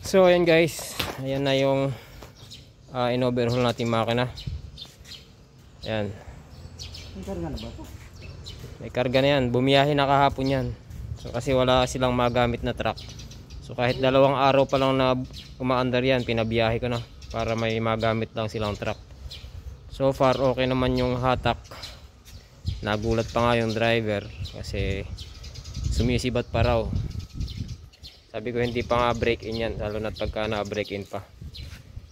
So ayan guys, ayan na yung in-overhaul natin makina. Ayan. May karga na ba ito? May karga na yan, bumiyahe na kahapon yan. So kasi wala silang magamit na truck. So kahit 2 araw pa lang na umaandar yan, pinabiyahe ko na para may magamit lang silang truck. So far okay naman yung hatak. Nagulat pa nga yung driver kasi sumisibat pa raw. Sabi ko hindi pa nga break in yan, lalo na pagka na break in pa.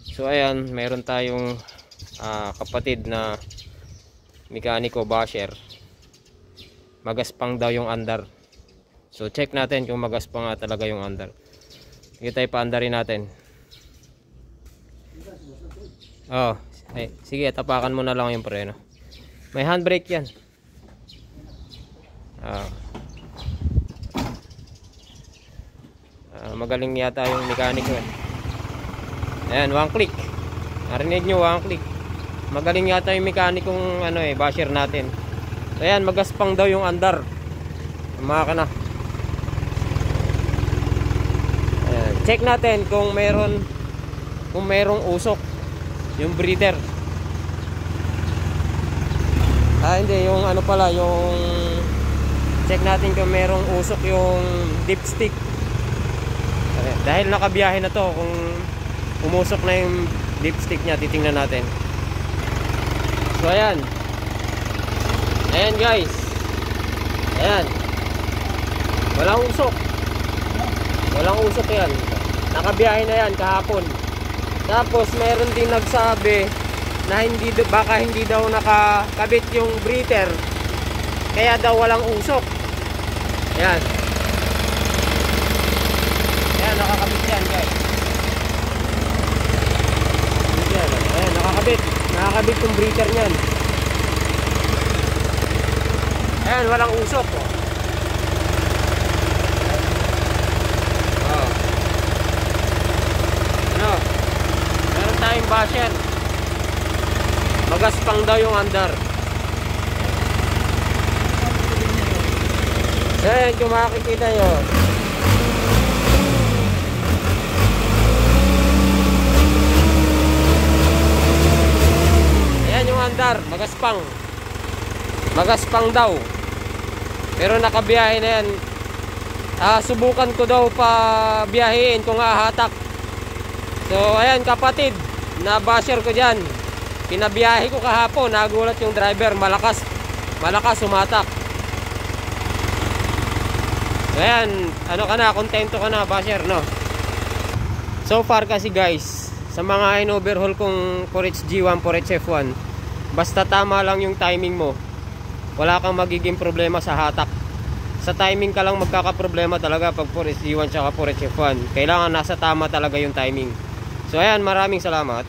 So ayan, meron tayong kapatid na mekaniko basher. Magaspang daw yung andar. So check natin kung magaspang nga talaga yung andar. Sige tayo paandarin natin. Oh, sige, tapakan mo na lang yung preno. May handbrake yan. Magaling yata yung mekaniko eh. Ayan, 1 click. Narinig nyo, 1 click. Magaling yata yung mekanikong basher natin. So ayan, magaspang daw yung andar. Makina. Ayan, check natin kung merong usok yung breather. Hindi, yung yung check natin kung merong usok yung dipstick. Dahil nakabiyahe na to, kung umusok na yung dipstick niya, titingnan natin. So ayan. Ayan guys. Ayan. Walang usok. Walang usok yan. Nakabiyahe na yan kahapon. Tapos meron din nagsabi na baka hindi daw nakakabit yung breather, kaya daw walang usok. Ayan. Ayan, nakakabit yan guys. Ayan, nakakabit. Nakakabit yung breather nyan. Ayan, walang usok. Meron tayong basher. Magaspang daw yung andar. Ayan, kung makikita nyo. Ayan yung andar, magaspang. Magaspang daw. Pero nakabiyahe na yan. Subukan ko daw pa biyahin kung hahatak. So ayan kapatid, na basher ko dyan. Pinabiyahe ko kahapon, nagulat yung driver, malakas sumatak. Ayan, kontento ka na basher, no? So far kasi guys, sa mga in-overhaul kong 4HG1, 4HF1, basta tama lang yung timing mo, wala kang magiging problema sa hatak. Sa timing ka lang magkakaproblema talaga pag 4HG1 tsaka 4HF1. Kailangan nasa tama talaga yung timing. So ayan, maraming salamat.